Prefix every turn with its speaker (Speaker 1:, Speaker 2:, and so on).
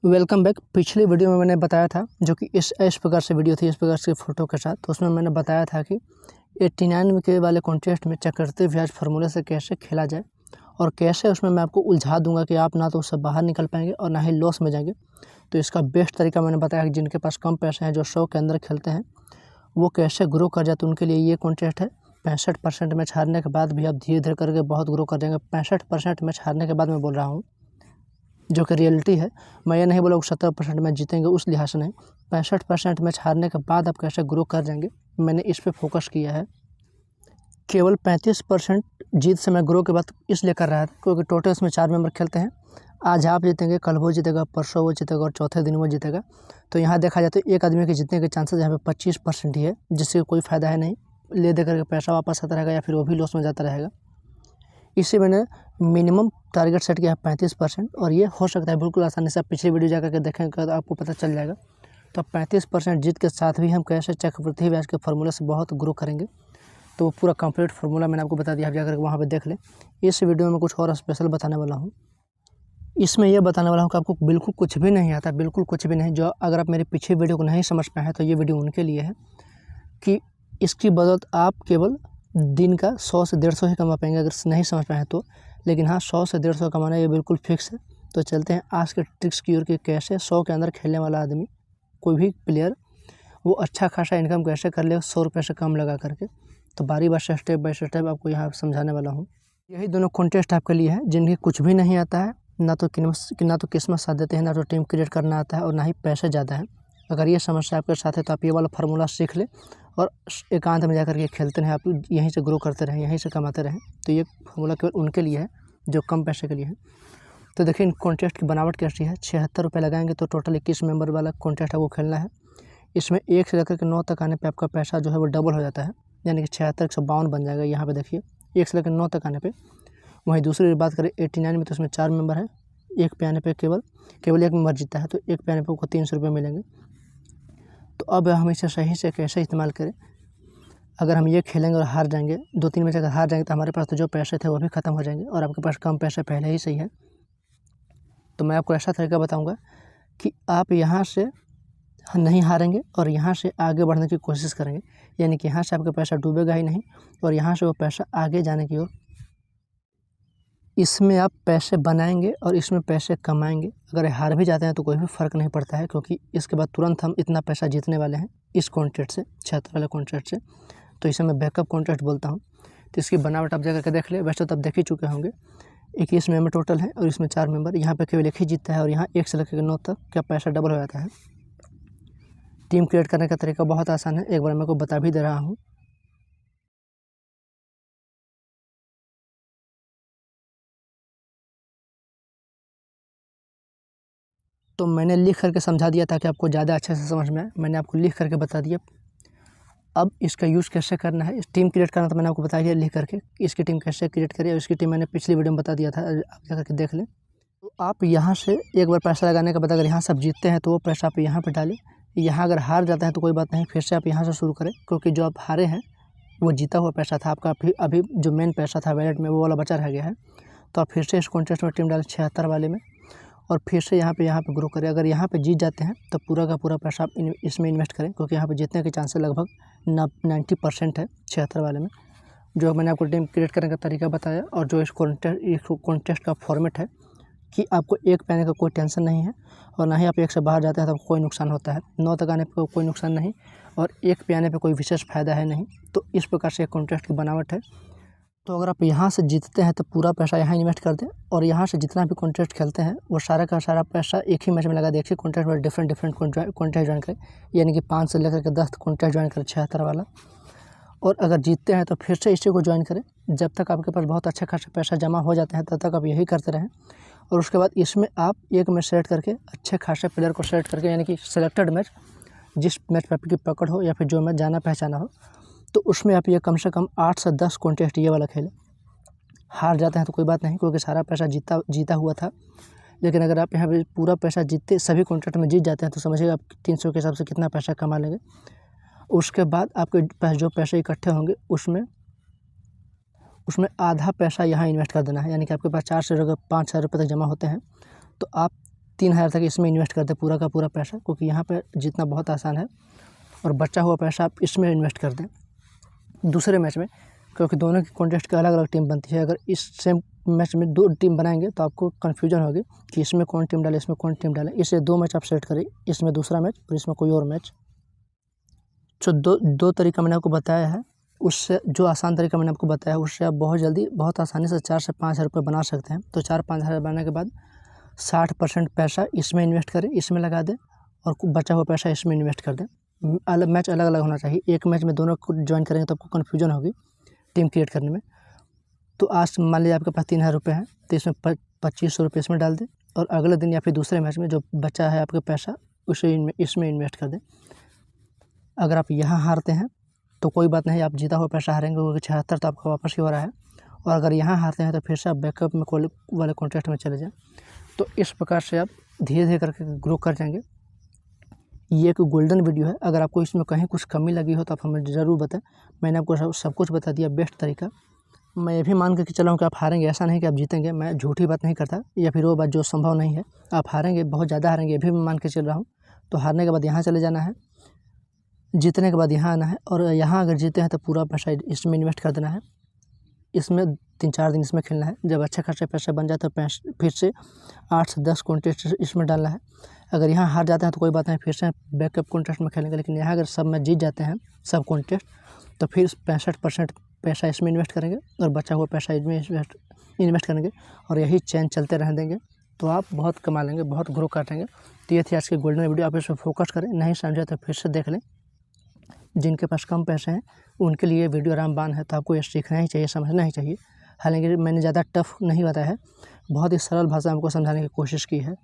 Speaker 1: Welcome back. पिछली video में मैंने बताया था जो कि इस प्रकार से वीडियो थी, इस प्रकार से फ़ोटो के साथ। तो उसमें मैंने बताया था कि 89 के वाले कॉन्टेस्ट में चक्रवृद्धि ब्याज फार्मूले से कैसे खेला जाए और कैसे उसमें मैं आपको उलझा दूंगा कि आप ना तो उससे बाहर निकल पाएंगे और ना ही लॉस में जाएंगे। तो इसका बेस्ट तरीका मैंने बताया कि जिनके पास कम पैसे हैं, जो 100 के अंदर खेलते हैं, वो कैसे ग्रो कर जाते हैं। उनके लिए ये कॉन्टेस्ट है। 65% मैच हारने के बाद भी आप धीरे धीरे करके बहुत ग्रो कर जाएंगे। 65% मैच हारने के बाद मैं बोल रहा हूँ, जो कि रियलिटी है। मैं ये नहीं बोला 70% मैच जीतेंगे, उस लिहाज से नहीं। 65% मैच हारने के बाद आप कैसे ग्रो कर जाएंगे, मैंने इस पे फोकस किया है। केवल 35% जीत से मैं ग्रो के बाद इसलिए कर रहा था क्योंकि टोटल इसमें 4 मेंबर खेलते हैं। आज आप जीतेंगे, कल वो जीतेगा, परसों वो जीतेगा और चौथे दिन वो जीतेगा। तो यहाँ देखा जाए तो एक आदमी के जीतने के चांसेस यहाँ पे 25% ही है, जिससे कोई फ़ायदा है नहीं। ले दे करके पैसा वापस आता रहेगा या फिर वो भी लॉस में जाता रहेगा। इससे मैंने मिनिमम टारगेट सेट किया है 35%, और ये हो सकता है बिल्कुल आसानी से। आप पिछली वीडियो जाकर के देखेंगे तो आपको पता चल जाएगा। तो 35% जीत के साथ भी हम कैसे चक्रवृद्धि ब्याज के फार्मूले से बहुत ग्रो करेंगे, तो वो पूरा कंप्लीट फार्मूला मैंने आपको बता दिया। आप जाकर वहाँ पे देख लें। इस वीडियो में कुछ और स्पेशल बताने वाला हूँ। इसमें यह बताने वाला हूँ कि आपको बिल्कुल कुछ भी नहीं आता, बिल्कुल कुछ भी नहीं। जो अगर आप मेरी पिछली वीडियो को नहीं समझ पाए हैं तो ये वीडियो उनके लिए है कि इसकी बदौलत आप केवल दिन का 100 से 150 ही कमा पाएंगे, अगर नहीं समझ पाए तो। लेकिन हाँ, 100 से 150 कमाना ये बिल्कुल फिक्स है। तो चलते हैं आज के ट्रिक्स की ओर कि कैसे 100 के अंदर खेलने वाला आदमी, कोई भी प्लेयर, वो अच्छा खासा इनकम कैसे कर ले 100 रुपये से कम लगा करके। तो बारी बार से स्टेप बाय स्टेप आपको यहाँ समझाने वाला हूँ। यही दोनों कॉन्टेस्ट आपके लिए है जिनकी कुछ भी नहीं आता है, ना तो किस्मत साथ देते हैं, ना तो टीम क्रिएट करना आता है, और ना ही पैसे ज़्यादा हैं। अगर ये समस्या आपके साथ है तो आप ये वाला फार्मूला सीख ले और एकांत में जाकर के खेलते रहें। आप यहीं से ग्रो करते रहें, यहीं से कमाते रहें। तो ये फार्मूला केवल उनके लिए है जो कम पैसे के लिए है। तो देखिए इन कॉन्टेस्ट की बनावट कैसी है। 76 रुपये लगाएंगे तो टोटल 21 मेंबर वाला कॉन्टेस्ट आपको खेलना है। इसमें 1 से लेकर के 9 तक आने पे आपका पैसा जो है वो डबल हो जाता है, यानी कि 76 152 बन जाएगा। यहाँ पे देखिए 1 से लेकर 9 तक आने पे। वहीं दूसरी बात करें 89 में, तो इसमें 4 मेंबर है। 1 पे आने पे केवल 1 मेंबर जीता है, तो 1 पे आने पे आपको 300 रुपये मिलेंगे। तो अब हम इसे सही से कैसे इस्तेमाल करें। अगर हम ये खेलेंगे और हार जाएंगे, 2-3 मैच अगर हार जाएंगे, तो हमारे पास तो जो पैसे थे वो भी ख़त्म हो जाएंगे और आपके पास कम पैसे पहले ही सही है। तो मैं आपको ऐसा तरीका बताऊंगा कि आप यहाँ से नहीं हारेंगे और यहाँ से आगे बढ़ने की कोशिश करेंगे, यानी कि यहाँ से आपका पैसा डूबेगा ही नहीं और यहाँ से वो पैसा आगे जाने की ओर। इसमें आप पैसे बनाएंगे और इसमें पैसे कमाएंगे। अगर हार भी जाते हैं तो कोई भी फ़र्क नहीं पड़ता है, क्योंकि इसके बाद तुरंत हम इतना पैसा जीतने वाले हैं इस कॉन्ट्रैक्ट से, 76 वाले कॉन्ट्रैक्ट से। तो इसे मैं बैकअप कॉन्ट्रैक्ट बोलता हूँ। तो इसकी बनावट आप जाकर के देख ले। वैसे तो आप देख ही चुके होंगे। 21 मेंबर टोटल है और इसमें 4 मेंबर। यहाँ पे केवल 1 ही जीतता है और यहाँ 1 से लेकर 9 तक क्या पैसा डबल हो जाता है। टीम क्रिएट करने का तरीका बहुत आसान है, एक बार मैं को बता भी दे रहा हूँ। तो मैंने लिख करके समझा दिया ताकि आपको ज़्यादा अच्छे से समझ में आए। मैंने आपको लिख करके बता दिया। अब इसका यूज़ कैसे करना है, इस टीम क्रिएट करना तो मैंने आपको बता दिया लिख करके। इसकी टीम कैसे क्रिएट करें, और इसकी टीम मैंने पिछली वीडियो में बता दिया था, आप जा करके देख लें। तो आप यहाँ से एक बार पैसा लगाने के बाद अगर यहाँ से आप जीतते हैं तो वो पैसा आप यहाँ पर डालें। यहाँ अगर हार जाता है तो कोई बात नहीं, फिर से आप यहाँ से शुरू करें, क्योंकि जो आप हारे हैं वो जीता हुआ पैसा था आपका। अभी जो मेन पैसा था वैलेट में, वो वाला बचा रह गया है। तो आप फिर से इस कॉन्टेस्ट में टीम डालें 76 वाले में, और फिर से यहाँ पे ग्रो करें। अगर यहाँ पे जीत जाते हैं तो पूरा का पूरा पैसा आप इसमें इन्वेस्ट करें, क्योंकि यहाँ पे जीतने के चांसेस लगभग 90% है 76 वाले में। जो मैंने आपको टीम क्रिएट करने का तरीका बताया, और जो इस कॉन्टेस्ट का फॉर्मेट है कि आपको 1 पे आने का कोई टेंशन नहीं है, और ना ही आप 1 से बाहर जाते हैं तो कोई नुकसान होता है। 9 तक आने पर कोई नुकसान नहीं, और 1 पे आने पर कोई विशेष फ़ायदा है नहीं। तो इस प्रकार से कॉन्टेस्ट की बनावट है। तो अगर आप यहाँ से जीतते हैं तो पूरा पैसा यहाँ इन्वेस्ट कर दें, और यहाँ से जितना भी कॉन्टेस्ट खेलते हैं वो सारा का सारा पैसा एक ही मैच में लगा दें। एक ही कॉन्टेस्ट में डिफरेंट कॉन्टेस्ट ज्वाइन करें, यानी कि 5 से लेकर के 10 कॉन्टेस्ट ज्वाइन करें 76 वाला। और अगर जीतते हैं तो फिर से इसी को ज्वाइन करें। जब तक आपके पास बहुत अच्छा खासा पैसा जमा हो जाते हैं तब तक आप यही करते रहें। और उसके बाद इसमें आप एक मैच सेलेक्ट करके, अच्छे खासे प्लेयर को सेलेक्ट करके, यानी कि सेलेक्टेड मैच, जिस मैच पर आपकी पकड़ हो या फिर जो मैच जाना पहचाना हो, तो उसमें आप ये कम से कम 8 से 10 कॉन्टेस्ट ये वाला खेलें। हार जाते हैं तो कोई बात नहीं, क्योंकि सारा पैसा जीता हुआ था। लेकिन अगर आप यहाँ पे पूरा पैसा जीतते सभी कॉन्ट्रैक्ट में जीत जाते हैं तो समझिए आप 300 के हिसाब से कितना पैसा कमा लेंगे। उसके बाद आपके पास जो पैसे इकट्ठे होंगे उसमें आधा पैसा यहाँ इन्वेस्ट कर देना है, यानी कि आपके पास 4 से अगर 5,000 रुपये तक जमा होते हैं तो आप 3000 तक इसमें इन्वेस्ट कर दें पूरा का पूरा पैसा, क्योंकि यहाँ पे जीतना बहुत आसान है। और बचा हुआ पैसा आप इसमें इन्वेस्ट कर दें दूसरे मैच में, क्योंकि दोनों की कॉन्टेस्ट की अलग अलग टीम बनती है। अगर इस सेम मैच में 2 टीम बनाएंगे तो आपको कन्फ्यूजन होगी कि इसमें कौन टीम डाले, इसमें कौन टीम डाले। इसलिए 2 मैच आप सेलेक्ट करें, इसमें दूसरा मैच और इसमें कोई और मैच। जो दो तरीका मैंने आपको बताया है, उससे जो आसान तरीका मैंने आपको बताया है, उससे आप बहुत जल्दी बहुत आसानी से 4 से 5 हज़ार रुपये बना सकते हैं। तो 4-5 हज़ार बनाने के बाद 60% पैसा इसमें इन्वेस्ट करें, इसमें लगा दें, और बचा हुआ पैसा इसमें इन्वेस्ट कर दें। मैच अलग अलग होना चाहिए। एक मैच में दोनों को ज्वाइन करेंगे तो आपको कन्फ्यूजन होगी टीम क्रिएट करने में। तो आज मान लीजिए आपके पास 3000 रुपये हैं, तो इसमें 2500 रुपये इसमें डाल दें, और अगले दिन या फिर दूसरे मैच में जो बचा है आपका पैसा उसे इसमें इन्वेस्ट कर दें। अगर आप यहाँ हारते हैं तो कोई बात नहीं, आप जीता हुआ पैसा हारेंगे, क्योंकि 76 तो आपका वापस ही हो रहा है। और अगर यहाँ हारते हैं तो फिर से आप बैकअप में वाले कॉन्टेस्ट में चले जाएँ। तो इस प्रकार से आप धीरे धीरे करके ग्रो कर जाएंगे। ये एक गोल्डन वीडियो है। अगर आपको इसमें कहीं कुछ कमी लगी हो तो आप हमें ज़रूर बताएं। मैंने आपको सब कुछ बता दिया, बेस्ट तरीका। मैं ये भी मान के चला हूँ कि आप हारेंगे, ऐसा नहीं कि आप जीतेंगे। मैं झूठी बात नहीं करता, या फिर वो बात जो संभव नहीं है। आप हारेंगे, बहुत ज़्यादा हारेंगे, ये भी मैं मान के चल रहा हूँ। तो हारने के बाद यहाँ चले जाना है, जीतने के बाद यहाँ आना है, और यहाँ अगर जीते हैं तो पूरा पैसा इसमें इन्वेस्ट कर देना है। इसमें 3-4 दिन इसमें खेलना है। जब अच्छे खासे पैसे बन जाए तो फिर से 8 से 10 कॉन्टेस्ट इसमें डालना है। अगर यहाँ हार जाते हैं तो कोई बात नहीं, फिर से बैकअप कॉन्टेस्ट में खेलेंगे। लेकिन यहाँ अगर सब में जीत जाते हैं सब कॉन्टेस्ट, तो फिर 65% पैसा इसमें इन्वेस्ट करेंगे और बचा हुआ पैसा इसमें इन्वेस्ट करेंगे, और यही चैन चलते रहने देंगे। तो आप बहुत कमा लेंगे, बहुत ग्रो कर लेंगे। तो ये थी आज की गोल्डन वीडियो। आप इस पर फोकस करें, नहीं समझे तो फिर से देख लें। जिनके पास कम पैसे हैं उनके लिए वीडियो रामबाण है, तो आपको ये सीखना ही चाहिए, समझना ही चाहिए। हालांकि मैंने ज़्यादा टफ नहीं बताया है, बहुत ही सरल भाषा में आपको समझाने की कोशिश की है।